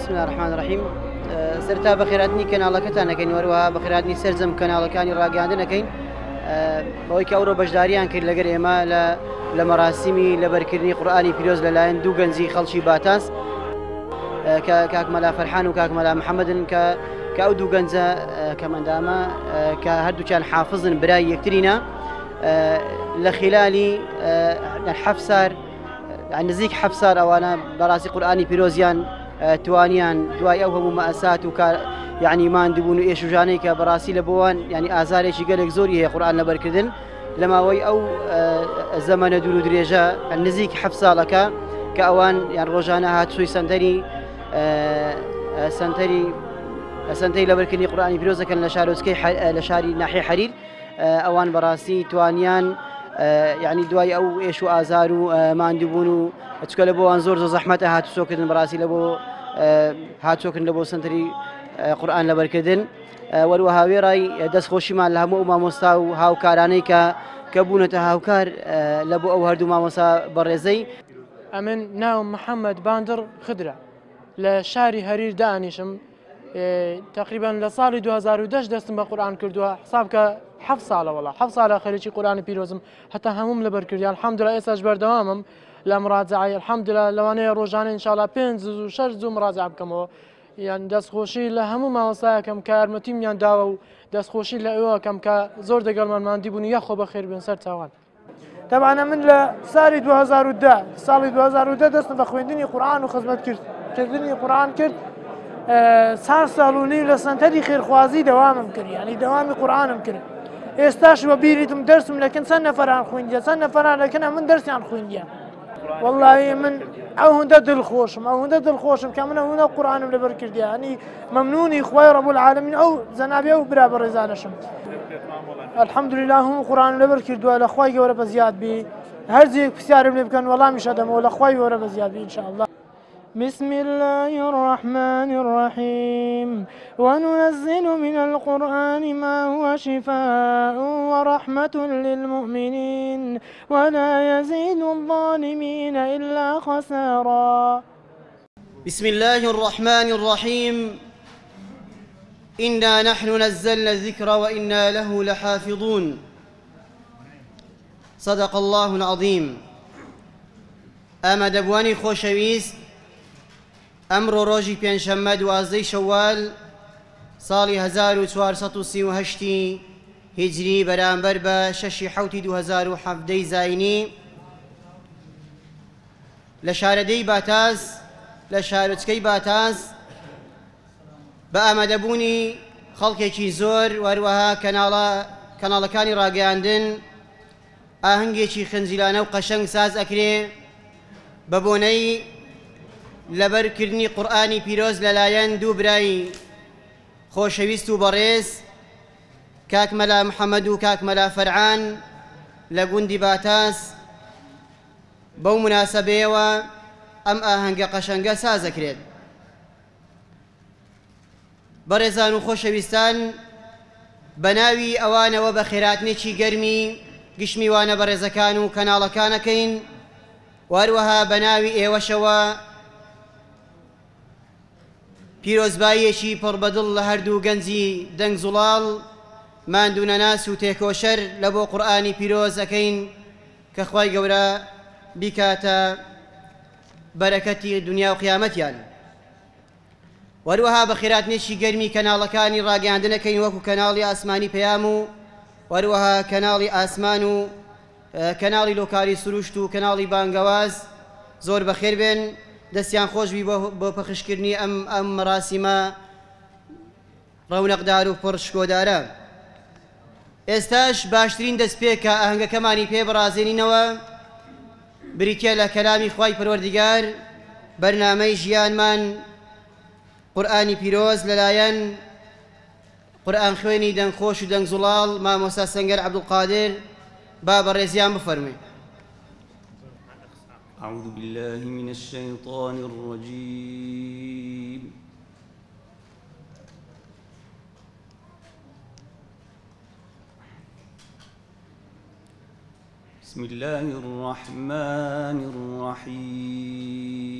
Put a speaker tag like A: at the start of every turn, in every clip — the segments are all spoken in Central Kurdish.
A: بسم الله الرحمن الرحيم. سرتا بخيراتني کەناڵەکەتانەکەین وەروەها بەخێراتنی سەرجەم کەناڵەکانی ڕاگەاندنەکەین بەوەی کە ئەوڕۆ بەشداریان کرد لەگەر ئێمە لە مەراسیمی لەبەرکردنی قورئانی پیرۆز لەلایەن دوو گەنجی خەڵکی باتاس کاک مەلا فەرحان و کاک مەلا محەممەدن کە ئەو دوو گەنجە کەمەندامە کە هەردووچیان حافظن برای یەکترینە لە خلالی حەفت سار نزیک حەفت سار ئەوانە بەڕاستی قورئانی پیرۆزیان توانیان دوای ئەو هەموو مەئەسات و یعنی ماندووبوون و ئێشوژانەی کە بەڕاستی لە بۆوان ینی ئازارێکی گەلێک زۆری هەیە قورئان لەبەرکردن لە ماوەی ئەو زەمانە دوور و درێژە نزیک حەفت ساڵەکە کە ئەوان یان ڕۆژانە هاتووی سەنتەری لەبەرکردنی قورئانی پیرۆزەکەن لە شارۆچکەی لە شاری ناحیە حەریر ئەوان بەڕاستی توانیان یعنی دوای ئەو ئێش و ئازار و ماندووبوون و چکە لە بۆوان زۆر زەحمەتە هاتوچۆکردن بەڕاستی لە بۆ هاتوچۆکردن لە بۆ سنتەری قورئان لەبەرکردن وەروەها وێڕای دەستخۆشیمان لە هەموو مامۆستا و هاوکارانەی کە بوونەتە هاوکار لە بۆ ئەو هەردوو مامۆستا بەڕێزەی.
B: ئەمن ناوم محەممەد باندر خدرە لە شاری هەریر دانیشم تقریبا لە ساڵی 2010 دەستم بە قورئان کردووە حساب کە 7 ساڵە وڵا 7 ساڵە خەریکی قورئانی پیرۆزم هەتا هەموم لەبەرکردیان الحەمدولillah ئێستاش بەردەوامم لە مراجعەی الحەمدولillah لەوانەیە ڕۆژانە ئینشاءالله 5 و 6 زوو مراجعە بکەمەوە یان دەستخۆشی لە هەموو مامۆستایەکەم کە یارمەتیمیان داوە و دەستخۆشی لە ئێوەکەم کە زۆر دەگەڵمان ماندی بوون یەخۆ بەخێر بن سەر چاوان.
C: طبعا من لە ساڵی 2010 ساڵی 2010 دەستم بە خوێندنی قورئان و خزمەتکردنی قورئان کرد چوار ساڵ و نیم لە سەنتەری خێرخوازی دەوامم کرد ینی دەوامی قورئانم کرد ئێستاش وە بیریتم دەرسم لەکن چەند نەفەران خوێندیە چەند نەفەران لەکن من دەرسیان خوێندیە والله من ئەو هەندە دڵخۆشم کە من هەندە قورئانم لەبەر کردیە ینی مەمنونی خوای رب العالمین ئەو جەنابێ و برا بەڕێزانەشم الحەمدولillah هەموو قورئانم لەبەر کردووە لە خوای گەورە بەزیاد بی هەر جێک پرسیارم لێ بکەن وەڵامیشە دەمەوە لە خوای گەورە بەزیاد بی ئینشاءالله.
D: بسم الله الرحمن الرحيم وننزل من القرآن ما هو شفاء ورحمة للمؤمنين ولا يزيد الظالمين إلا خسارا.
A: بسم الله الرحمن الرحيم إنا نحن نزلنا الذكر وإنا له لحافظون صدق الله العظيم. ئامادە بوانی خۆشەویست ئەمڕۆ ڕۆژی پێنجشەممە 12 شەوال ساڵی 1438 هیجری بەرامبەر بە 6 حوتی 2017 زاینی لە شارەدەی باتاس لە شارۆچکەی باتاس بە ئامادەبوونی خەڵکێکی زۆر وەروەها کەناڵەکانی ڕاگەیاندن ئاهەنگێکی خنجیلانە و قەشەنگ ساز ئەکرێ بە بۆنەی لەبەرکردنی قورئانی پیرۆز لەلایەن دوو برای خۆشەویست و بەڕێز کاک مەلا محەممەد و کاک مەلا فەرعان لە گوندی باتاس بەو مناسەبەیەوە ئەم ئاهەنگە قەشەنگە سازەکرێت. بەڕێزان و خۆشەویستان بە ناوی ئەوانەوە بە خێراتنێکی گەرمی گشتمیوانە بەڕێزەکان و کەناڵەکانەکەین وەروەها بە ناوی ئێوەشەوە پیرۆزباییەکی پڕبەدڵ لە هەردوو گەنجی دەنگ زوڵاڵ ماندوو نەناس و تێکۆشەر لە بۆ قورئانی پیرۆز ئەکەین کە خوای گەورە بیکاتە بەرەکەتی دنیا و قیامەتیان. وەروەها بە خێراتنێکی گەرمی کەناڵەکانی ڕاگەیاندنەکەین وەکو کەناڵی ئاسمانی پەیام و وەروەها کەناڵی ئاسمان و کەناڵی لۆکاری سروشت و کەناڵی بانگەواز زۆر بەخێر بێن دەستیان خۆشبی بۆ پەخشکردنی ئەم مەراسیمە ڕەونەقدار و پڕشکۆدارە. ئێستاش باشترین دەست پێکە ئاهەنگەکەمانی پێ بڕازێنینەوە بریتە لە کەلامی خوای پەروەردیگار بەرنامەی ژیانمان قورئانی پیرۆز لەلایەن قورئان خوێنی دەنگخۆش و دەنگزوڵاڵ مامۆستا سەنگەر عەبدولقادر با بەڕێزیان بفەرموێ.
E: أعوذ بالله من الشيطان الرجيم. بسم الله الرحمن الرحيم.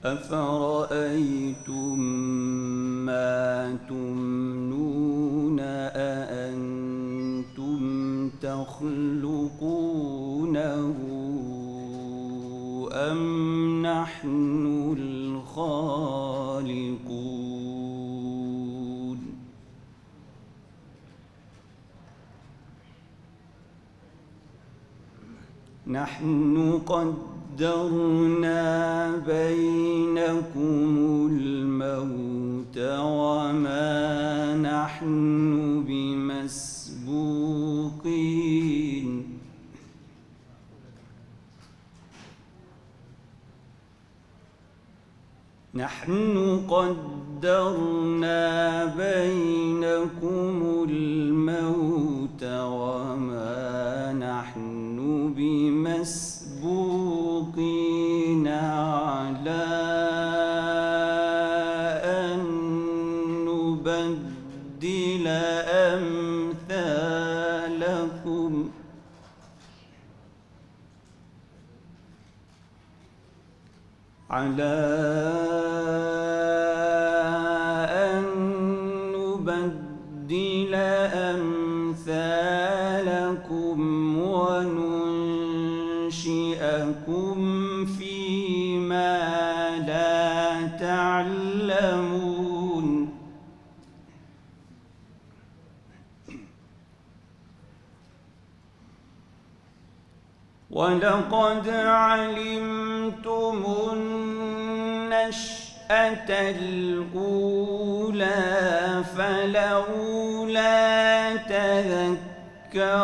E: أفرأيتم ما تمنون أأنتم تخلقونه أم نحن الخالقون؟ نحن قدرنا بينكم الموت وما نحن بمسبوقين نحن قدرنا بينكم الموت وما نحن بمسبوقين على أن نبدل أمثالكم وننشئكم فيما لا تعلمون. ولقد علمتم النشأة الأولى فلولا تذكرون.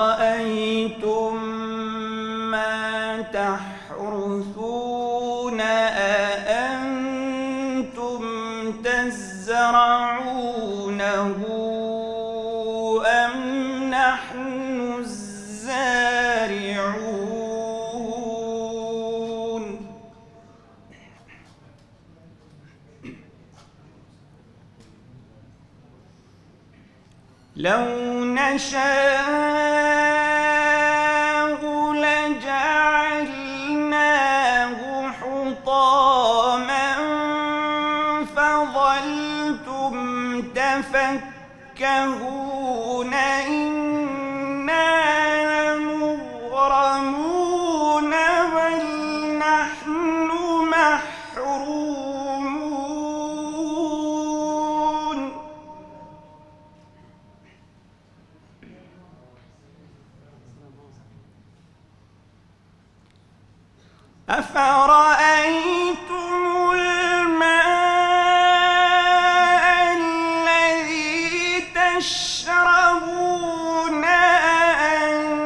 E: أفرأيتم ما تحرثون أأنتم تزرعونه أم نحن الزارعون؟ لو نشاء لجعلناه حطاما فظلتم تفكهون إنا لمغرمون بل نحن محرومون. أفرأيتم الماء الذي تشربون أأنتم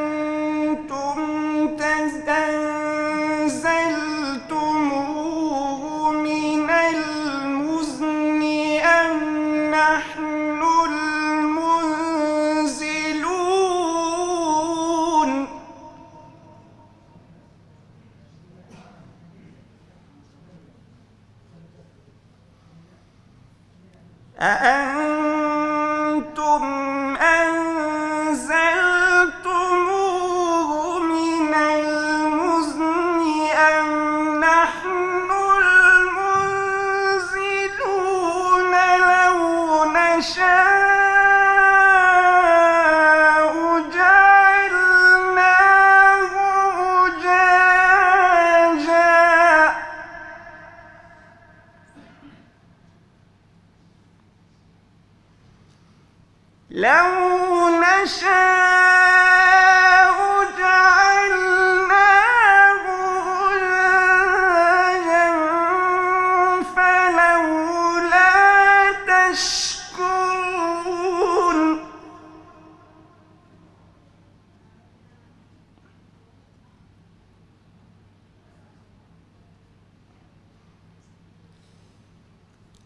E: أنزلتموه من المزن أم نحن المنزلون؟ أأنتم أنزلتموه من المزن أم نحن المنزلون؟ لو نشاء جعلناه أجاجا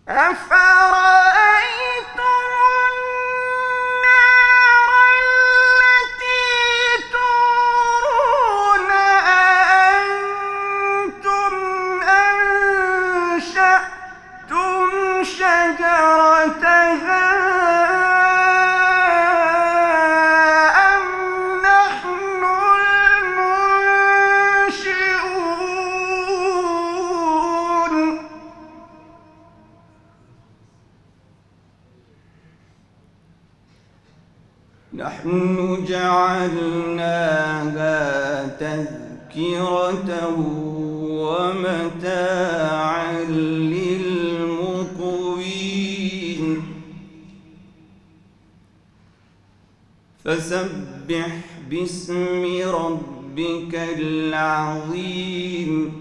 E: أفرأيتم النار التي تورون أأنتم أنشأتم شجرتها أم نحن المنشئون نحن جعلناها تذكرة ومتاعا للمقوين فسبح باسم ربك العظيم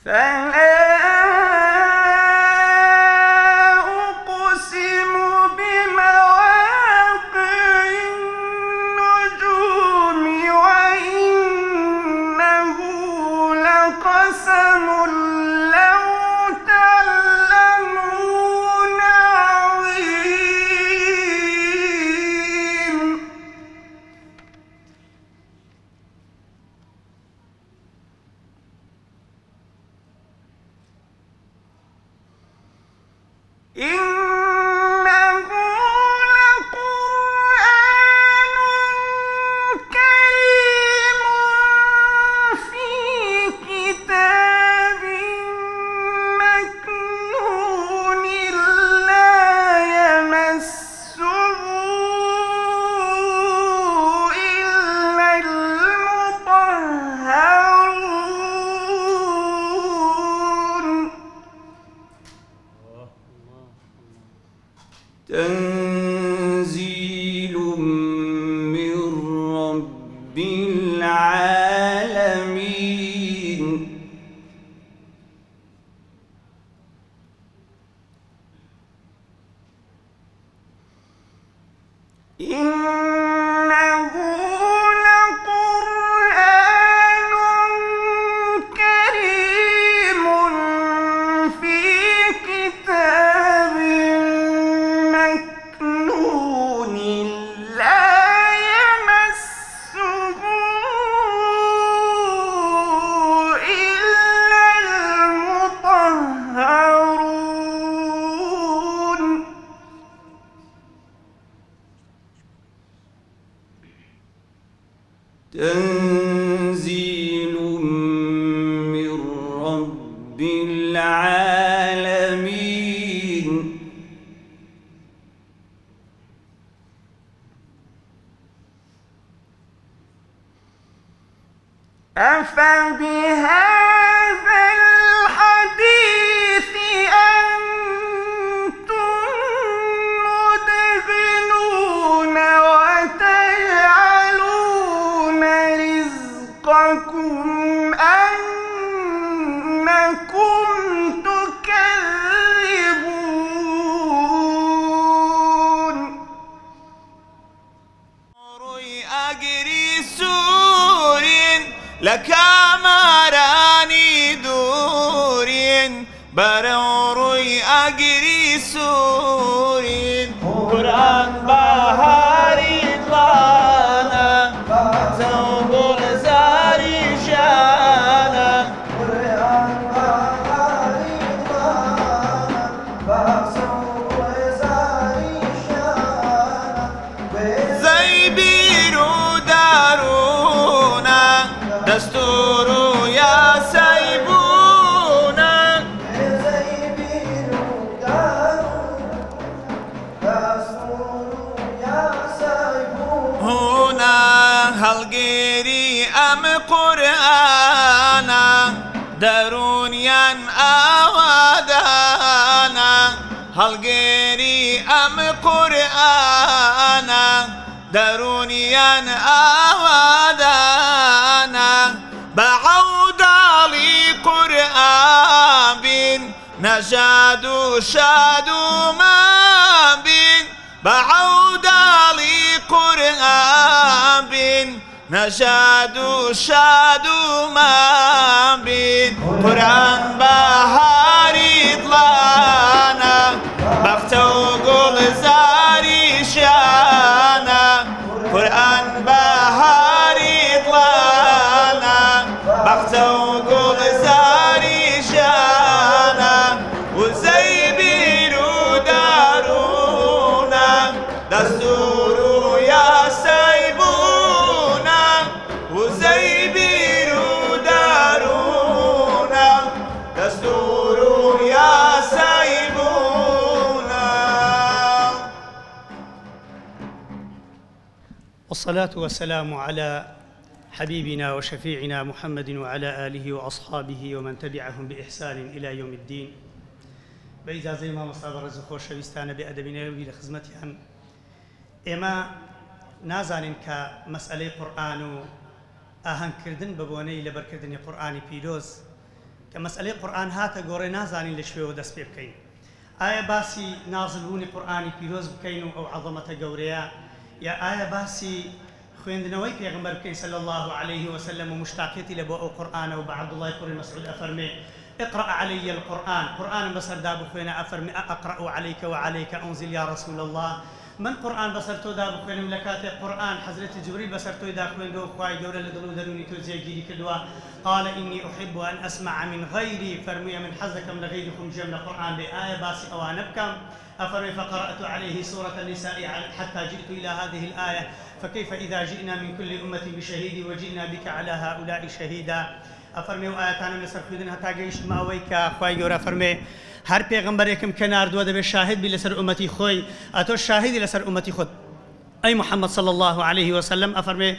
E: فلا أقسم بمواقع النجوم وإنه لقسم لو تعلمون عظيم إنه لقرآن كريم في كتاب مكنون لا يمسه إلا المطهرون تنزيل من رب العالمين إنه لقرآن كريم في كتاب مكنون لا يمسه إلا المطهرون تنزيل من رب العالمين أفبهذا الحديث أنتم مدهنون وتجعلون رزقكم أنكم تكذبون أجري سور لك مراني دور بروري أجري سور قرآن بهاري طانا ثوب الزاري شانا قرآن بهاري طانا ثوب الزاري شانا زي بيرو دارونا دستور يا سيبونا زي بيرو دارونا دستور يا سيبونا هنا هالجيري أم قرآنا دارونيا أودانا هالجيري أم قرآنا دارونيا أودانا بعود لي قرآن بين نجاد شاد ما بين بعود لي قرآن بين نەژاد و شاد و مابین قورئان بەهاری دڵانە بەختە و گوڵزاریشانە قورئان بەهاری دڵانە بەختە و گوڵزاریشانە وزەی بیر و دارونە دەستور و یاسای بوونە وزەی بیر و دارونە دەستور و یاسای بوونە.
F: والصلاة والسلام على حبيبنا وشفيعنا محمد وعلى آله وأصحابه ومن تبعهم بإحسان إلى يوم الدين. بإجازة ما مصاب رزق وشويستان بأدبنا لخدمتهم. إما نازانين كمسألة قرآن ئاهەنگ کردن بەبوونەی لەبەرکردنی قورئانی پیرۆز کە مەسئلەی قورئان هاتە گۆڕێ نازانین لە شوێوە دەست پێ بکەین. ئایا باسی نازلبوونی قورئانی پیرۆز بکەین و ئەو عەظەمەتە گەورەیە، یا ئایا باسی خوێندنەوەی پێغەمبەر بکەین صلی الله عليه وسلم و مشتاقێتی لە بۆ ئەو قورئانە و بە عەبدوڵڵای کوڕی مەسعود ئەفەرمێ اقرأ علي القرآن قرآن بسر بخوينا أفرمي أقرأ عليك وعليك أنزل يا رسول الله من قرآن بسر تو دا بخوينا ملكات قرآن حضرت جبريل بسر تو دا بخوين دو خواي جورا لدلو دروني تو زيجيري كدوا قال إني أحب أن أسمع من غيري فرمي من حزكم لغيركم جمل قرآن بآية باسي أوانبكم أفرمي فقرأت عليه سورة النساء حتى جئت إلى هذه الآية فكيف إذا جئنا من كل أمة بشهيد وجئنا بك على هؤلاء شهيدا أفرمي وآياتنا لسر خذنها تاجيش ما ويك خواي جورا فرمي هر پیغمبركم كنار دو دبي شاهد بي لسر أمتي خوي أتو شاهد لسر أمتي خود أي محمد صلى الله عليه وسلم أفرمي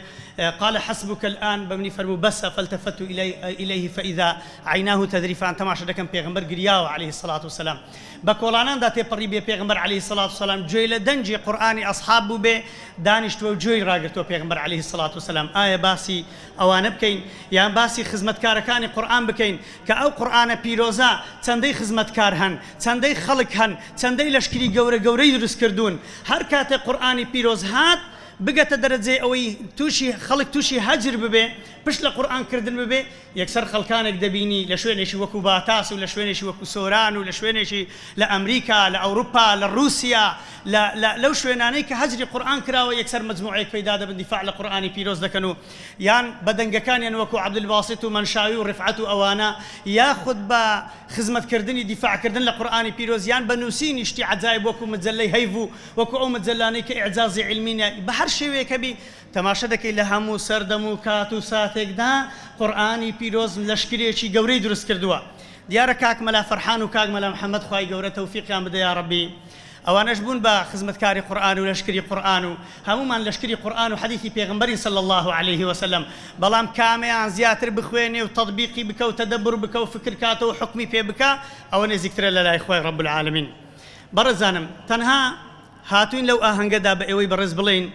F: قال حسبك الآن بمني فرمو بس فالتفت إليه فإذا عيناه تذرفان تماشى دكم پیغمبر قرياو عليه الصلاة والسلام بكولانان داتي قريبي پیغمبر عليه الصلاة والسلام جويل دنجي قرآني أصحابه به دانشتو جوي راقرتو پیغمبر عليه الصلاة والسلام آية باسي أوان بكين يعني باسي خزمت كاركاني قرآن بكين كأو قرآن بيروزا تندي خزمت كارهن تندي خلق هن تندي لشكري قوري درس كردون هر كاتي قرآني بيروز هات بقت درجة أوي توشي خلق توشي هجر ببي بش لقرآن كردن ببي يكسر خلقانك دبيني لشوين شي وكو باتاس ولا شوين شي وكو سوران ولا شوين شي لأمريكا لأوروبا لروسيا لا لو شوينانيك هجر قرآن كراوي يكسر مجموعة فيدادة بالدفاع لقرآن بيروز دكنو يان بدنجا كان ين وكو عبد الباسط ومنشاوي ورفعته أوانا ياخذ بخدمة كردني دفاع كردن لقرآن بيروز يان بنوسين يشتي عجائب وكو متزلي هيفو وكو أو متزلانيك إعجاز علمي بحر شوي كبي تماشدك إلى همو سردمو كاتو ساتك دا قرآني بيروز لشكري شي قوري درس كردوا ديارك كاكملا فرحان وكاكملا محمد خواي قورة توفيق يا مدى يا ربي أوانا جبون بخدمة كاري قرآن ولشكري قرآن همو من لشكري قرآن وحديثي بيغمبري صلى الله عليه وسلم بلام كامي عن زياتر بخويني وتطبيقي بك وتدبر بك وفكر كاتو وحكمي في بك أوانا ذكر لله إخوة رب العالمين برزانم تنها هاتوين لو أهنقدا بأيوي برز بلين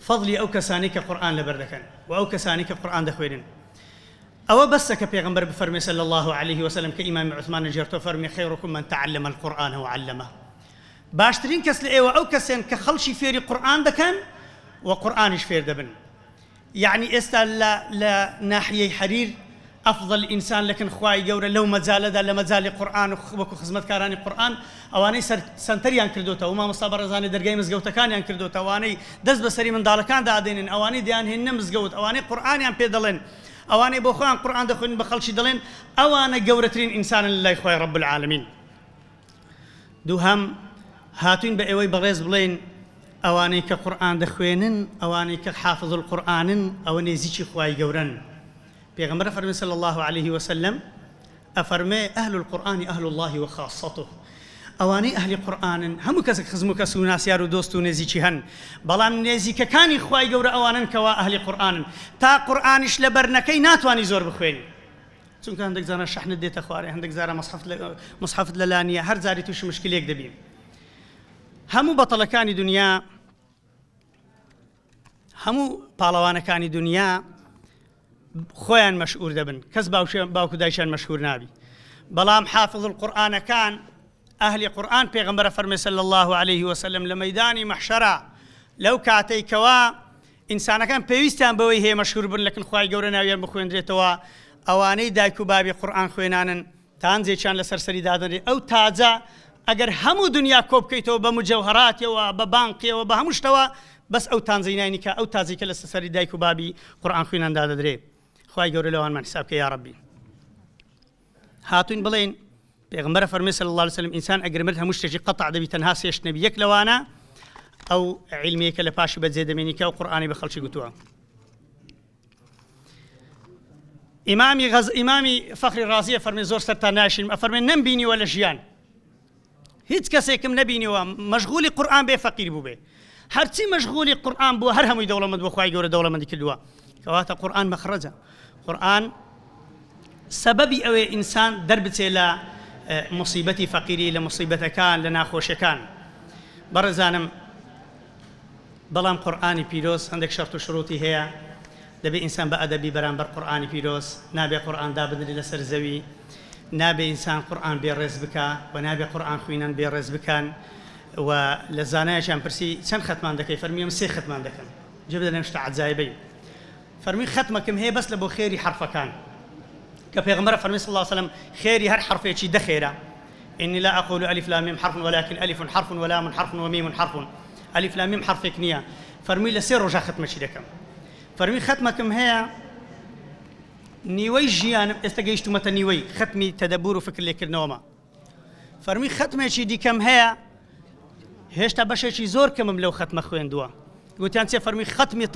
F: فضلي أو كسانيك قرآن لبردكن وأو كسانيك قرآن دخوينين أو بس كبيغمبر بفرمي صلى الله عليه وسلم كإمام عثمان نجرته فرمي خيركم من تعلم القرآن وعلمه باشترين كسل أيوة أو كسين كخلشي فيري قرآن دكن وقرآنش فير دبن يعني استال لا ناحية حرير أفضل إنسان لكن خواي جورا لو مزال دا لمزال قرآن وكو خدمت كاراني قرآن أواني سنتريان كردوتا وما مصاب رزاني درجاي مزجوتا كان ينكردوتا أواني دز بسري من دالكان دادين أواني ديان هن مزجوت أواني قرآن يان بيدلين أواني بوخوان قرآن دخلين بخلشي دلين أواني جورتين إنسان لله خوي رب العالمين دوهم هاتين بأوي برز بلين أواني كقرآن دخوينن أواني كحافظ القرآن أواني زيشي خوي جورن پیغمبر فرمي صلى الله عليه وسلم أفرمي أهل القرآن أهل الله وخاصته أواني أهل القرآن هم كسك خزمك سوناس يارو دوستو نزيكي هن بلام نزيك كاني خواي جورا أوانا كوا أهل القرآن تا قرآنش لبرنكي ناتواني زور بخويني چون كان عندك زارا شحن ديت أخواري عندك زارا مصحف للانية هر زاري توش مشكلة يكدبين همو بطلكاني دنيا همو بالوانكاني دنيا خوان مشهور دبن كس باوكو دايشان مشهور نابي بلام حافظ القرآن كان أهل قرآن پیغمبر فرمي صلى الله عليه وسلم لميداني محشرة لو كاتي كوا ئینسانەکان پێویستیان بەوەی هەیە مەشهور بن لەکن خوای گەورە ناویان بخوێندرێتەوە ئەوانەی دایک و بابی قورئان خوێنانن تانزێکیان لە سەرسەری دادەنێت ئەو تاجە ئەگەر هەموو دنیا کۆ بکەیتەوە بە مجەوهراتەوە بە بانقیەوە بە هەموو شتەوە بەس ئەو تانزەی ناینیکە ئەو تازیکە لە سەرسەری دایک و بابی قورئان خوێنان دادەدرێت خوای گەورە لەوانمان حسابکە یا ڕەبی هاتوین بڵێن پێغمبەر فەرمووی صلی الله علیه وسلم ئینسان ئەگەر مرد هەموو شتێکی قەطع دەبی تەنها سێ شت نەبی یەک لەوانە ئەو عیلمیەکە لە پاشی بەجێ دەمێنیکە و قورئانی بە خەڵکی گوتووە ئیمامی فەخری ڕازیە فەرمێ زۆر سەرتا ناشین ئەفەرمێ نەمبینیوە لە ژیان هیچ کەسێکم نەبینیوە مەشغولی قورئان بێ فەقیر بوو بێ هەرچی مەشغولی قورئان بووە هەر هەمووی دەوڵەمەند بۆ خوای گەورە دەوڵەمەندی کردووە کەواتە قورئان مەخرەجە قورئان سەبەبی ئەوەیە ئینسان دەربچێ لە مصیبەتی فەقیری لە مصیبەتەکان لە ناخۆشیەکان بەڕێزانم بەڵام قورئانی پیرۆز هەندێک شەرت و شروعی هەیە دەبێ ئینسان بە ئەدەبی بەرامبەر قورئانی پیرۆز نابێ قورئان دابدرێت لەسەر زەوی نابێ ئینسان قورئان بێڕێز بکە و نابێ قورئان خوێنان بێڕێز بکەن و لە زانایەکیان پرسی چەند ختمان دەکەی فەرمیێم سێ ختمان دەکەم جێ بدەنێ شتە عەجایبەی فەرمی ختمەکەم هەیە بەس لە بۆ خێری حرفەکان کە پێغمبەر فەرمی صلی الله عليه وسلم خێری هەر حرفێکی دەخێرە إني لا أقول ألف لام ميم حرف ولكن ألف حرف ولام حرف وميم حرف ألف لام ميم حرفێک نییە فەرمی لە سێ ڕۆژە ختمەشی دەکەم فەرمی ختمەکەم هەیە نیوەی ژیانم ئێستا گەیشتومەتە نیوەی ختمی تەدەبور و فکر لێکردنەوەمە فەرمی ختمێکی دیکەم هەیە هێشتا بەشێکی زۆر کەمم لەو ختمە خوێندووە گوتیان چێ فەرمی ختمی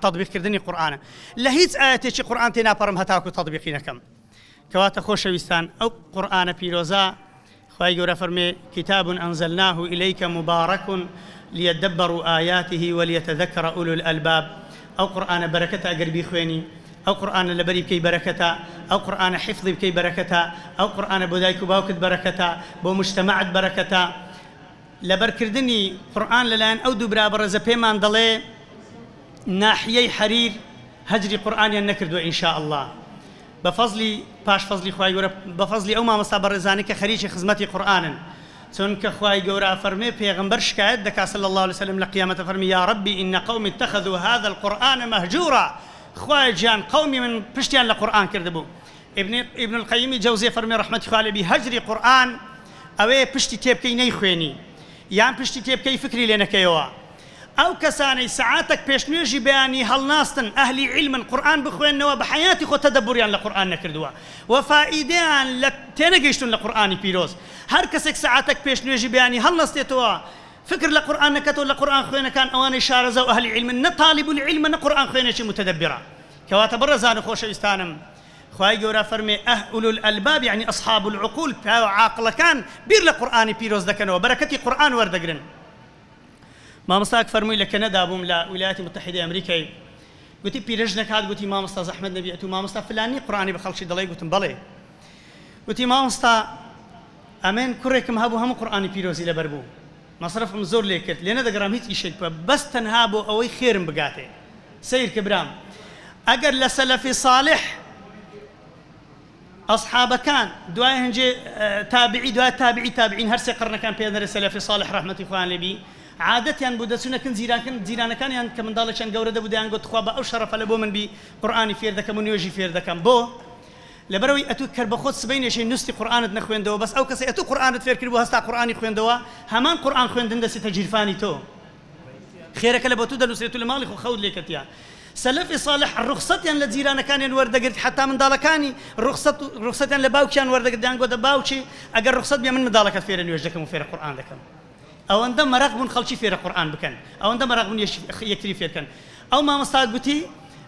F: تەطبیقکردنی قورئانە لە هیچ ئاەتێکی قورئان تێ ناپەڕم هەتاکو تەطبیقی نەکەم کەواتە خۆشەویستان ئەو قورئانە پیرۆزە خوای گەورە فەرمێ کتاب أنزلناه إليك مبارك ليدبروا آياته وليتذكر أولو الألباب أو قرآن بركة أجر بيخويني أو قرآن لبري بكي بركة أو قرآن حفظ بكي بركة أو قرآن بودايك باوكت بركة بو مجتمعت بركة لبركردني قرآن للان أو دبرا برز بيمان ضلي ناحية حرير هجري قرآن ينكردو إن شاء الله بفضلي باش فضلي خواي ورا بفضلي أو ما مصاب الرزاني كخريج خدمتي قرآنا چونکە خوای گەورە فەرمێ پێغەمبەر شکایەت دەکات صلی الله عليه وسلم لە قیامەتە فەرمی یا ربی إن قوم اتخذوا هذا القرآن مهجورا خوای جان قومی من پشتیان لە قورئان کردبوو ابن القیم جوزی فەرمێ ڕەحمەتی خوا لێبی هەجری قورئان ئەوەیە پشتی تێبکەی نەیخوێنی یان پشتی تێبکەی فکری لێ نەکەیەوە ئەو کەسانەی سەعاتێک پێشنوێژی بەیانی هەڵناستن ئەهلی علمن قورئان بخوێننەوە بە حەیاتی خۆ تەدەبوریان لە قورئان نەکردووە و فائیدەیان لە تێنەگەیشتون لە قورئانی پیرۆز هەر کەسێک سەعاتێک پێشنوێژی بەیانی هەڵنەستێتەوە فکر لە قورئان نەکەتەوە لە قورئان خوێنەکان ئەوانەی شارەزە و ئەهلی علمن نە طالب العلم نە قورئان خوێنێکی متەدەبرە کەواتە بەڕێزان و خۆشەویستانم خوای گەورە فەرمێ ئەولو الألباب يعني أصحاب العقول عاقلەکان بیر لە قورئانی پیرۆز دەکەنەوە بەرەکەتی قورئان وەردەگرن مامۆستاک فەرمووی لە کەنەدا بووم لە ویلایەتی متحیدەی ئەمریکای گوتی پیرەژنێک هات گوتی مامۆستا زەحمەت نەبێت و مامۆستا فلانی قورئانی بە خەڵکی دەڵێ گوتم بەڵێ گوتی مامۆستا ئەمێن کوڕێکم هەبوو هەموو قورئانی پیرۆزی لەبەر بوو مەصرفم زۆر لێ کرد لێ نەدەگەڕام هیچ ئیشێک بەس تەنها بۆ ئەوەی خێرم بگاتێ سیر کە برام ئەگەر لە سەلەفی صالح ئەصحابەکان دوای هەنجێ تابعی دوای تابعین هەر سێ قڕنەکان پێدەرێ سەلەفی صالح ڕەحمەتی خوایان لێبی عادەتیان بوو دەچوونەکەن جیرانەکانیان کە منداڵێکیان گەورە دەبوو دەیان گوت خوا بە ئەو شەرەفە لە بۆ من بی قورئانی فێر دەکەم و نوێژی فێر دەکەم بۆ لەبەرەوەی ئەتوو کەربەخۆت سبەینێشەی نوستی قورئانت نەخوێندەوە بەس ئەو کەسەی ئەتوو قورئانت فێر کردبوو هەستا قورئانی خوێندەوە هەمان قورئان خوێندن دەچێتە گیرفانی تۆ خێرەکە لە بۆ تو دەنووسێت و لە ماڵی خۆ خەوت لێکەتیە سەلەفی صالح ڕوخسەتیان لە جیرانەکانیان وەردەگرت حتا منداڵەکانی ڕوخسەتیان لە باوکیان وەردەگرت دەیان گوتە باوکی ئەگەر ڕوخسەت بێ من منداڵەکەت فێرە نوێژ دەکەم و فێرە قورئان دەکەم ئەوەندە مەرەق بوون خەڵکی فێرە قورئان بکەن ئەوەندە مەرەق بوون یەکتری فێرکەن ئەو مامۆستا گوتی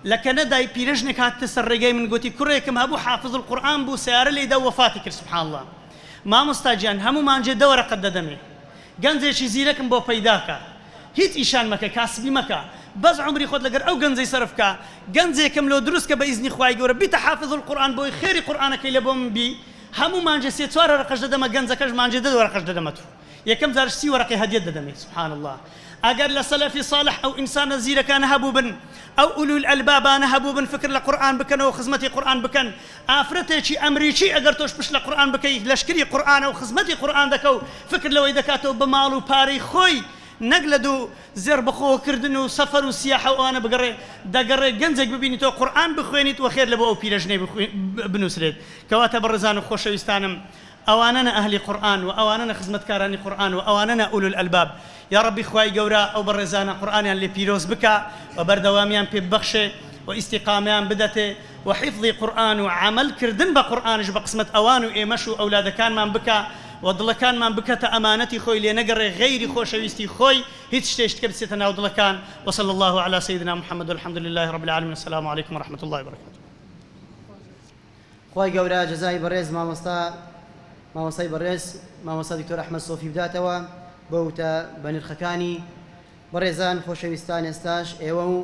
F: لە کەنەدای پیرەژنێک هاتە سەر ڕێگەی من گوتی کوڕێکم هەبوو حافظ القورئان بوو سیارە لێدا وەفاتی کرد سبحان الله مامۆستا گیان هەموومانجێ دە وەرەقەت دەدەمێ گەنجێکی زیرەکم بۆ پەیداکە هیچ ئیشان مەکە کاسبی مەکە بەس عمری خۆت لەگەر ئەو گەنجەی سەرفکە گەنجێکم لۆ دروست کە بە ئیزنی خوای گەورە بیتە حافظ القورئان بۆی خێری قورئانەکەی لە بۆ من بی هەموومانجێ سێ چوار وەرەقەش دەدەمە گەنجەکەش مانجێ دە وەرەقەش دەدەمە تو یەکەم جار 30 وەرەقەی هەدیەت دەدەمێ سبحان الله ئەگەر لە سەلەفی صالح ئەو ئینسانە زیرەکانە هەبوو بن ئەو ئولو الئەلبابانە هەبوو بن فکر لە قورئان بکەنەوە خزمەتی قورئان بکەن ئافرەتێکی ئەمریکی ئەگەر تۆش پشت لە قورئان بکەی لەشکری قورئانە و خزمەتی قورئان دەکە و فکر لەوەی دەکاتەوە بە ماڵ و پارەی خۆی نقلدوا زر بخو كردنو سفر وسياحة وأنا دقري جنزك ببيني تو قرآن بخوينيت وخير لبو بيرجني بنوسرد كواتا برزان وخوش يستانم أواننا أهل قرآن وأواننا خدمة كاراني قرآن وأواننا أولو الألباب يا ربي خواي جورا أو برزانا قرآن اللي بيروز بكا وبردواميان ببخشة واستقاميان بدته وحفظ قرآن وعمل كردن بقرآن جب قسمة أوان وإيمشو أولاد كان من بكا وضل كان من بكا أمانتي خوي لنقر غير خوش ويستي خوي هيتش تشتكب ستنا وضل كان وصلى الله على سيدنا محمد والحمد لله رب العالمين السلام عليكم ورحمة الله وبركاته.
A: خواي جورا جزاي بريز مامۆستای بەڕێز مامۆستا دکتۆر ئەحمەد سۆفی بداتەوە بەوتە بەنرخەکانی بەڕێزان خۆشەویستان ئێستاش ئێوە و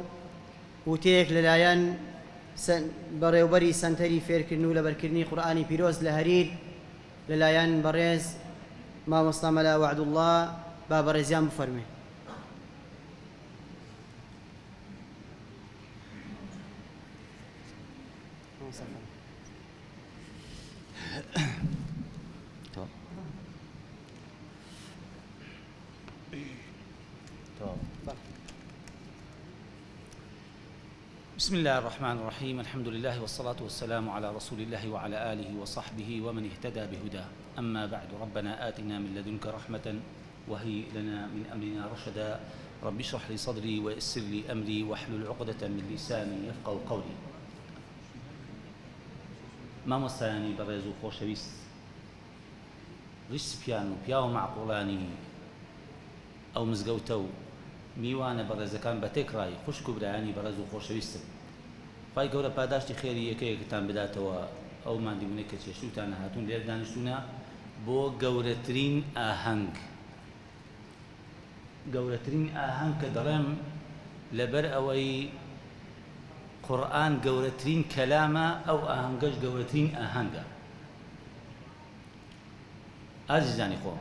A: وتەیەک لەلایەن بەڕێوبەری سەنتەری فێرکردن و لەبەرکردنی قورئانی پیرۆز لە هەریر لەلایەن بەڕێز مامۆستا مەلا وەعدوڵڵا با بەڕێزیان بفەرمێ.
G: بسم الله الرحمن الرحيم الحمد لله والصلاة والسلام على رسول الله وعلى آله وصحبه ومن اهتدى بهداه أما بعد ربنا آتنا من لدنك رحمة وهي لنا من أمرنا رشدا رب اشرح لي صدري ويسر لي أمري واحلل عقدة من لساني يفقهوا قولي ما مستاني بريزو خوشويس ريسبيانو بياو معقولاني أو مزقوتو میوانە بەڕێزەکان بە تێکڕای خوشک و برایانی بەڕێز و خۆشەویستن خی گەورە پاداشتی خێری یەکەیەکتان بداتەوە ئەو مادیبوونەی کە چێشتوتان هاتوون لێر دانیشتوونە بۆ گەورەترین ئاهەنگ کە دەڵێم لەبەر ئەوەی قورئان گەورەترین کەلامە ئەو ئاهەنگەش گەورەترین ئاهەنگە. ئازیزانی خۆ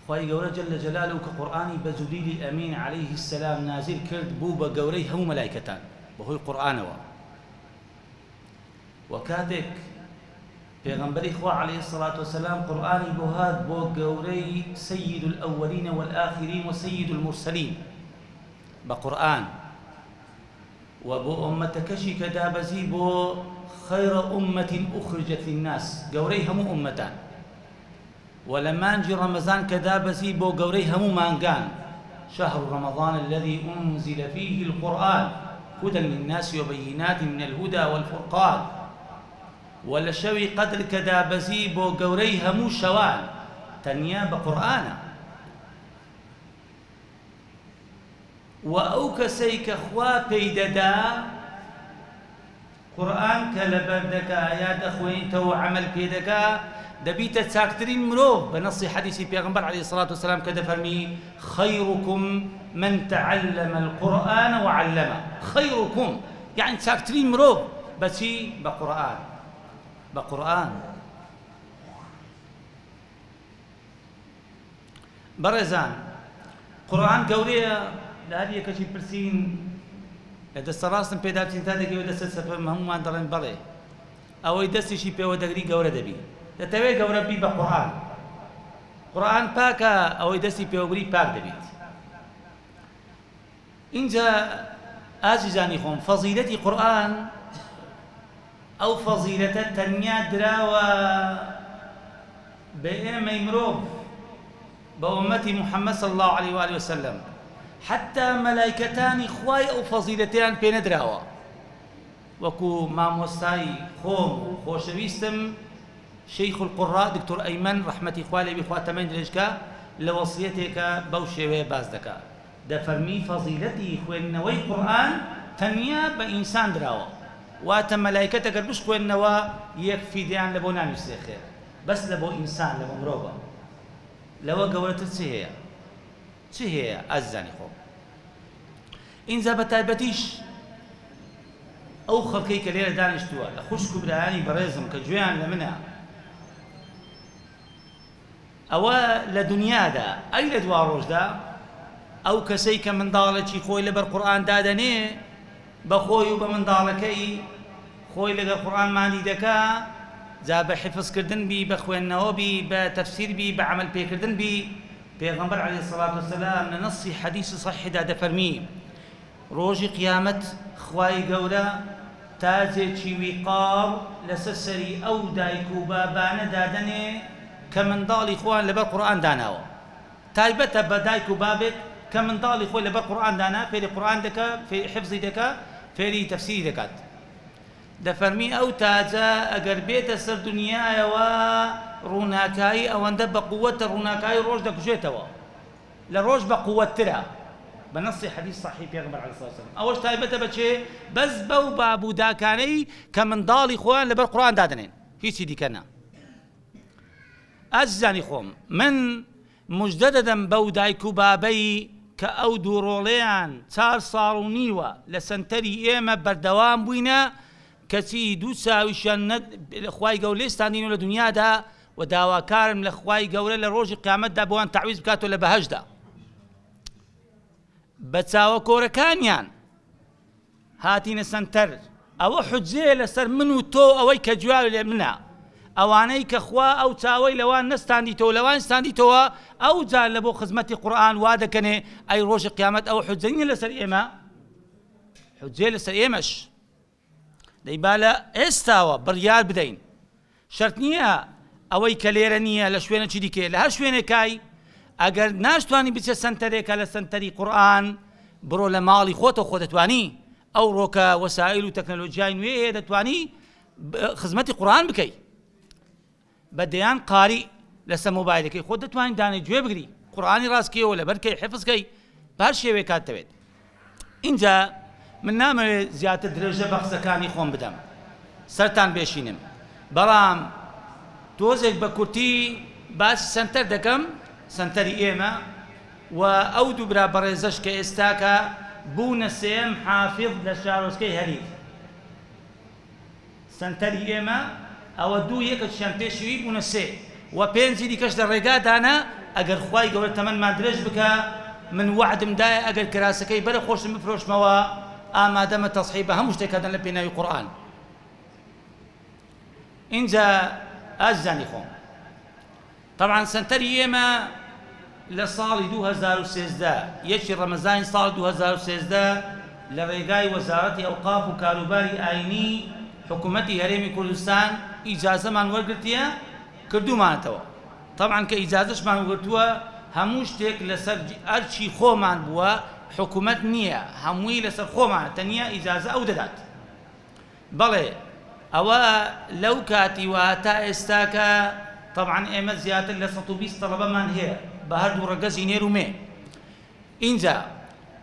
G: خواهي قولة جل جلاله كقرآني بجبريل أمين عليه السلام نازل كرد بوبا قوري هم ملائكتان وهو القرآن وكاتك پیغمبر إخوة عليه الصلاة والسلام قرآني بوهاد بو قوري سيد الأولين والآخرين وسيد المرسلين بقرآن وبو أمتكشي كدابزي بو خير أمة أخرجت للناس قوري هم أمتان ولما نجي رمضان كدابسي بو قوري همو مانقان شهر رمضان الذي أنزل فيه القرآن هدى للناس وبينات من الهدى والفرقان ولا شوي قدر كدابسي بو قوري همو شوال تنيا بقرآن وأوكسيك أخوا بيددا قرآن كلبردك آيات أخوين تو عمل بيدك دبيت تساكترين مروف بنص حديث پیغمبر عليه الصلاة والسلام كده فرمي خيركم من تعلم القرآن وعلمه خيركم يعني تساكترين مروف بس بقرآن برزان قرآن قورية لهذه كشي برسين دست راستن پیدا بسين تاده قوي دست سفر هم ما درن بلي او دستي شي بيو دغري قورة دبي دەتەوێت گەورە بی بە قورئان پاکە ئەوەی دەستی پێوەبری پاک دەبێت. اینجا ئازیزانی خۆم فەزیلەتی قورئان ئەو فەزیلەتە تەنیا دراوە بە ئێمەی مرۆڤ بە ئومەتی محەممەد صلی الله عليه وآله وسلم حتى مەلایکەتانی خوای ئەو فەزیلەتیان پێ نەدراوە. وەکو مامۆستای خۆم و خۆشەویستم شيخ القراء دكتور أيمن رحمتي خوالي بخواتمين درجكا لوصيتك بوشي بازدكا دا فرمي فضيلتي خوينوي قرآن تنيا بإنسان دراوة واتا ملائكتك البش خوينوا يكفي ديان لبو نامس خير بس لبو إنسان لبو مروبا لو قولت تسهي أزاني خو إنزا بتايبتيش أو خلقيك ليلة دانشتوا لخشكو براني بريزم كجوان لمنها ئەوە لە دنیادا ئەی لە دوا ڕۆژدا ئەو کەسەی کە منداڵێکی خۆی لەبەر قورئان دادەنێ بە خۆی و بە منداڵەکەی خۆی لەگەڵ قورئان مانی دەکا جا بە حفظکردن بی بە خوێندنەوە بی بە تەفسیر بی بە عەمەل پێکردن بی پێغەمبەر عەلەیهی سەڵات وسەلام لە نەسی حەدیثی صەحیحدا دەفەرمی ڕۆژی قیامەت خوای گەورە تاجێکی ویقار لەسەر سەری ئەو دایک و بابانە دادەنێ کە منداڵی خۆیان لەبەر قورئان داناوە تایبەتە بە دایک و بابێک کە منداڵی خۆی لەبەر قورئان دانا فێری قورئان دەکا فێری حفزی دەکا فێری تەفسیری دەکات دەفەرمی ئەو تاجە ئەگەر بێتە سەر دنیایەوە ڕووناکایی ئەوەندە بە قووەتە ڕووناکایی ڕۆژ دەکوژێتەوە لە ڕۆژ بە قووەتترە بە نەسی حەدیث صەحیح پێغەمبەر عەلەیهی سەڵات وسەلام ئەوەش تایبەتە بەچێ بەس بەو بابووداکانەی کە منداڵی خۆیان لەبەر قورئان دادەنێن هیچی دیکە نا ئازیزانی خۆم من موژدە دەدەم بەو دایک و بابەی کە ئەو دووڕۆڵەیان 4 ساڵ و نیوە لە سەنتەری ئێمە بەردەوام بووینە کەچی دوو چاویشیان خوای گەورە لێستاندینەوە لە دنیادا و داواکارم لە خوای گەورە لە ڕۆژی قیامەتدا بۆیان تەعویز بکاتەوە لە بەهەشدا بە چاوە کۆرەکانیان هاتینە سەنتەر ئەوە حوجەیە لەسەر من و تۆ ئەوەی کە جوای لێ منە ئەوانەی کە خوا ئەو چاوەی لەوان نەستاندیتەوە لەوان ستاندیتەوە ئەو جار لە بۆ خزمەتی قورئان وا دەکەنێ ئەی ڕۆژی قیامەت ئەوە حوجە نییە لەسەر ئێمە حوجەیە لەسەر ئێمەش دەیبا لە ئێستاوە بڕیار بدەین شەرت نییە ئەوەی کە لێرە نییە لە شوێنێکی دیکە لە هەر شوێنێکای ئەگەر ناشتوانی بچێ سەنتەرێکە لە سەنتەری قورئان بڕۆ لە ماڵی خۆتەوە خۆ دەتوانی ئەو ڕۆکە وەسایل و تەکنەلۆجیای نوێ هەیە دەتوانی خزمەتی قورئان بکەی بەدەیان قاری لەسەر مۆبایلەکەی خۆت دەتوانین دانەی گوێ بگری قورئانی ڕاستکەیەوە لەبەرکەی حفزکەی بە هەر شێوەیە کات دەوێت اینجا من نامەوێت زیاتر درێژە بە قسەکانی خۆم بدەم سەرتان بێشینم بەڵام تۆزێک بە کورتی باسی سەنتەر دەکەم سەنتەری ئێمە و ئەو دوو برا بەڕێزەش کە ئێستاکە بوونە سێم حافظ لە شارۆچکەی هەریر سەنتەری ئێمە ئەوە دوو یەکەشیان پێشوی بوونە سێ و پێنجی دیکەش لە ڕێگادانە ئەگەر خوای گەورە تەمەنمان درێژ بکە من وعدمدایە ئەگەر کراسەکەی بەرە خۆشم بفرۆشمەوە ئامادەمە تەصحیح بە هەموو شتێکەدەن لە پێناوی قورئان اینجا ئازیزانی خۆم طبعا سەنتەری ئێمە لە ساڵی 2013 یەکی ڕەمەزانی ساڵی 2013 لە ڕێگای وەزارەتی ئەوقاف و کاروباری ئاینی حکوومەتی هەرێمی کوردستان ئیجازەمان وەرگرتیە کردومانەتەوە طبعا کە ئیجازەشمان وەرگرتووە هەموو شتێک لەسەر ئەرچی خۆمان بووە حکوومەت نییە هەمووی لەسەر خۆمان تەنیا ئیجازە ئەو دەدات بەڵێ ئەوە لەو کاتی وە تا ئێستاکە طبعا ئێمە زیاتر لە 120 تەڵەبەمان هەیە بە هەردوو ڕەگەزی نێر و مێ اینجا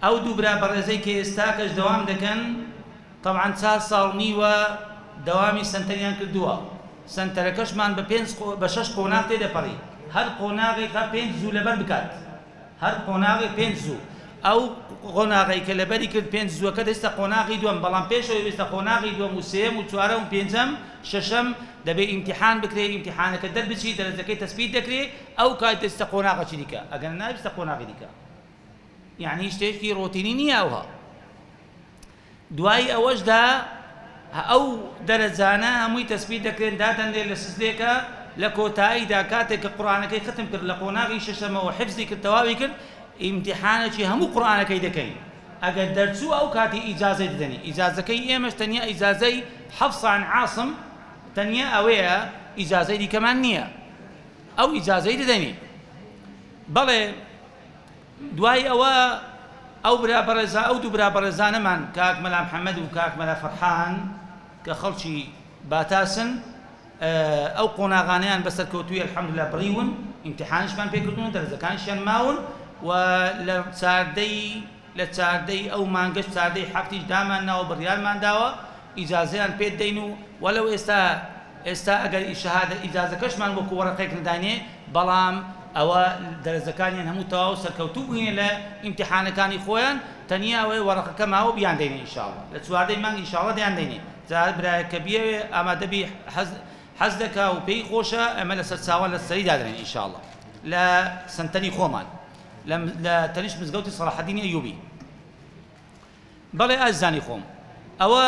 G: ئەو دوو برا بەڕێزەی کە ئێستاکەش دەوام دەکەن طبعا 4 ساڵ نیوە دەوامی سەنتەریان کردووە سەنتەرەکەشمان بە 6 قۆناغ تێدەپەڕی هەر قۆناغێکە 5 زوو لەبەر بکات هەر قۆناغێک 5 زوو ئەو قۆناغی کە لەبەری کرد 5 زووەکە دەستە قۆناغی دووەم بەڵام پێشەوەی وێستە قۆناغی دووەم و سێم و چوارەم و پێنجەم شەشەم دەبێت ئیمتیحان بکرێت ئیمتیحانەکە دەربچی دەرەجەکەی تەسبیت دەکرێت ئەو کات دەستە قۆناغەچی دیکە ئەگەر نابستە قۆناغی دیکە یعنی شتێکی ڕۆتینی نییە ئەوها دوای ئەوەشدا ئەو دەرەجانە هەمووی تەسبیت دەکرێن دادەنێت لە سزلێکە لە کۆتاییدا کاتێک کە قورئانەکەی ختم کرد لە قۆناغی شەشەمەوە حفزی کرد تەواوی کرد ئیمتیحانێکی هەموو قورئانەکەی دەکەین ئەگەر دەرچوو ئەو کاتی ئیجازەی دەدەنی ئیجازەکەی ئێمەش تەنیا ئیجازەی حەفس عن عاصم تەنیا ئەوەیە ئیجازەی دیکەمان نییە ئەو ئیجازەی دەدەنی بەڵێ دوای ئەوە ئەو دوو برا بەڕێزانەمان کاک مەلا محەممەد و کاک مەلا فەرحان کە خەڵکی باتاسن ئەو قۆناغانەیان بەسەر کەوتووی الحەمدوللا بڕیون ئیمتیحانشمان پێکردون دەرەجەکانشیان ماون و لە چاردەی ئەو مانگەش چاردەی هەفتیش دامان ناوە بڕیارمان داوە ئیجازەیان پێ دەین و وەلەو ئێستا ئەگەر شەهادە ئیجازەکەشمان وەکو وەرەقێک ندانێ بەڵام ئەوە دەرەجەکانیان هەموو تەواو سەرکەوتوو بووینە لە ئیمتیحانەکانی خۆیان تەنیا ئەوەی وەرەقەکە ماوە بیان دەینێ ئینشاڵڵا لە چواردەی مانگ ئینشاڵڵا دەیان دەینێ جا برایە کە بیەوێ ئامادەبی حەز دەکا و پێی خۆشە ئەمە لەسەر چاوان لە سەری دادرێن ئینشاڵڵا لە سەنتەری خۆمان لە تەنیش مزگەوتی سەلاحەدینی ئەیوبی بەڵێ ئازیزانی خۆم ئەوە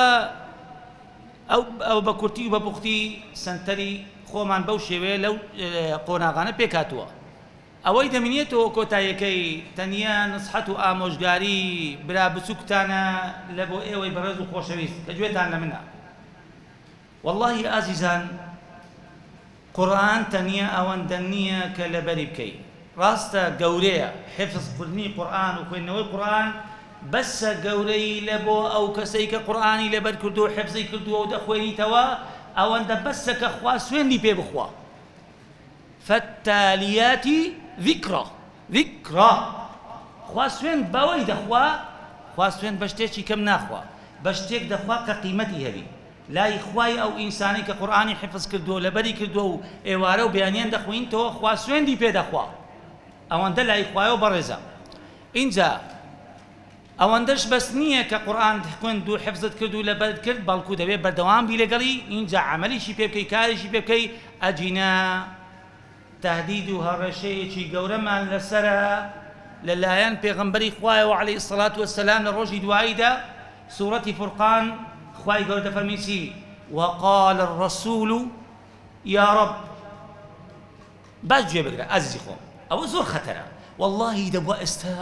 G: ئەو بە کورتی و بە پوختی سنتەری خۆمان بەو شێوەیە لەو قۆناغانە پێکاتوە. ئەوەی دەمێنێتەوە کۆتاییەکەی تەنیا نسحەت و ئامۆژگاری برا بچووکتانە لە بۆ ئێوەی بەڕێز و خۆشەویست کە گوێتان لە منە. واللهی ئازیزان، قورئان تەنیا ئەوەندە نییە کە لەبەری بکەیت. ڕاستە گەورەیە حفظکردنی قورئان و خوێندنەوەی قورئان، بەسە گەورەی لە بۆ ئەو کەسەی کە قورئانی لەبەر کردو و حفزی کردووە و دەخوێنیتەوە، ئەوەندە بەسە کە خوا سوێندی پێ بخوا. فالتاليات ذكرى خوا سوێن بەوەی دەخوا، خوا سوێن بە شتێکی کەم ناخوا، بە شتێک دەخوا کە قیمەتی هەبی لای خوای ئەو ئینسانی کە قورئانی حفظ کردووە لەبەری کردووە و ئێوارە و بەیانیان دەخوێنیتەوە، خوا سوێندی پێ دەخوا. ئەوەندە لای خوایەوە بەڕێزە. اینجا ئەوەندەش بەس نییە کە قورئان خوێند و حفظت کرد و لەبەر کرد، بەڵکو دەبێت بەردەوام بی لەگەڵی. اینجا عەمەلیشی پێ بکەی، کاریشی پێ بکەی. ئەجینە تهدید و هەڕەشەیەکی گەورەمان لەسرە لەلایەن پێغەمبەری خوایەوە عەلەیهی السەڵات وەسەلام لە ڕۆژی دواییدا. سوورەتی فورقان خوای گەورە دەفەرمیسی وقال الرسول يا رب. باش گوێ بگرە ئازیزی خۆم، ئەوە زۆر خەتەرە. واللهی دەبووە ئێستا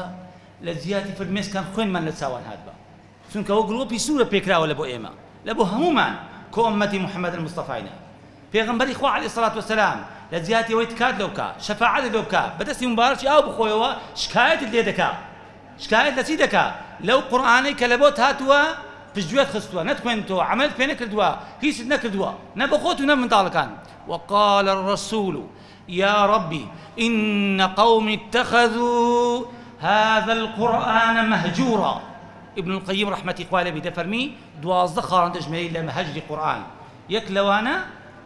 G: لە زیاتی فرمێسکان خوێنمان لە چاوان هات بە، چونکە ئەوە گڵۆپی سوورە پێکراوە لە بۆ ئێمە، لە بۆ هەمومان کە ئومەتی محەممەد المستەفاینە. پێغەمبەری خوا عەلەیهی السەڵات وەسەلام لە زیاتی ئەوەی تکات لەو بکە، شەفاعەت لەو بکە، بەدەستی مبارەکی ئاو بخۆیەوە، شکایەتت لێ دەکا. شکایەت لە چی دەکا؟ لەو قورئانەی کە لە بۆت هاتووە پشتگوێت خستووە، نەتخوێنتەوە، عەمەلت پێ نەکردووە، هیچت نەکردووە، نە بە خۆت و نە منداڵەکان. وقال الرسول يا ربي إن قومي اتخذوا هذا القرآن مهجورا. ابن القيم رحمة الله عليه دەفەرمی 12 خاڵ دەژمێری لە مەهەجری قورئان. یەک لەوانە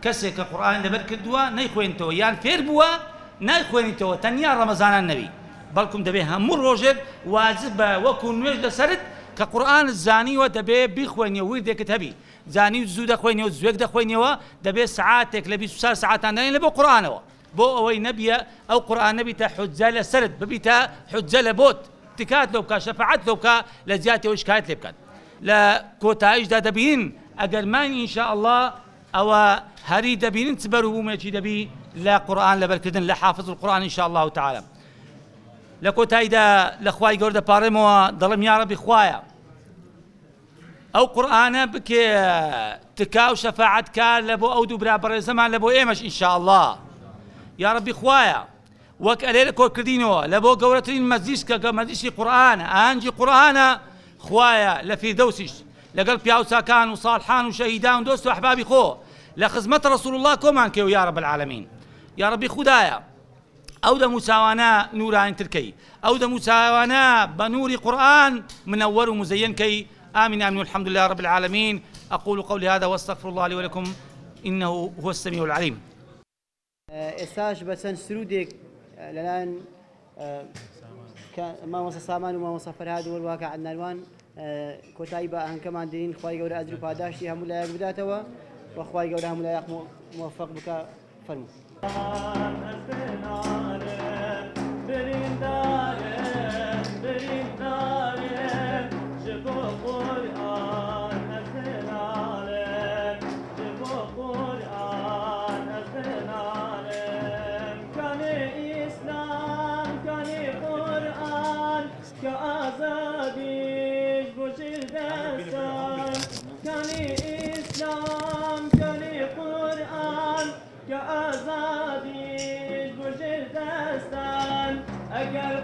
G: کەسێک کە قورئان لەبەر کردووە نەیخوێنیتەوە، یان فێر بووە نایخوێنیتەوە، تەنیا ڕەمەزانان نەبی، بەڵکم دەبێ هەموو ڕۆژێک واجبە وەکو نوێژ لەسەرت کە قورئان زانیوە دەبێ بیخوێنیەوە، وردێکت هەبی زانی زوو دەخوێنیەوە، زوێک دەخوێنیەوە، دەبێ سعاتێک لە 24 سعاتان دەنێن لە بۆ قورئانەوە، بۆ ئەوەی نەبیە ئەو قورئان نەبیتە حجە لەسەرت، ببیتە حجە لە بۆت، تکات لەو بکە، شەفاعەت لەو بکە، لە زیاتەوە شکایەت لێ بکات. لە کۆتاییشدا دەبینن ئەگەر مان ئینشاءالله ئەوە هەری دەبینن چ بەروبوومێکی دەبی لە قورئان لەبەرکردن لە حافظ القورئان ئینشاءالله تعالى. لە کۆتاییدا لە خوای گەورە دەپاڕێمەوە، دەڵێم یا ڕەبی خوایە ئەو قورئانە بکێ تکا و شەفاعەت کار لە بۆ ئەو دوو برا بەڕێزەمان لە بۆ ئێمەش ئینشاءالله. یا ڕەبی خوایە وەک ئەلێرە کۆکردینەوە لە بۆ گەورەترین مەجلیس کە مەجلیسی قورئانە، ئاهەنگی قورئانە، خوایە لە فیردەوسیش لەگەڵ پیاوچاکان و ساڵحان و شەهیدان و دۆست و ئەحبابی خۆ لە خزمەت ڕەسوول الله کۆمان کێو یا رب العالمین. یا ڕەبی خودایە ئەو دەموچاوانە نورانیترکەی، ئەو دەموچاوانە بە نوری قورئان منەوەر و مزەیەنکەی. آمين آمين والحمد لله رب العالمين. أقول قولي هذا واستغفر الله لي ولكم إنه هو السميع العليم.
A: ئێستاش بە چەند سرودێک لەلایەن مامۆستا سامان و مامۆستا فەرهاد و وەروەها کە عەدنانوان کۆتایی بە ئاهەنگەمان دێنین. خوای گەورە ئەجر و پاداشتی هەموو لایەک بداتەوە و خوای گەورە هەموو لایەک موفق بکە. فەرموو.
D: أجل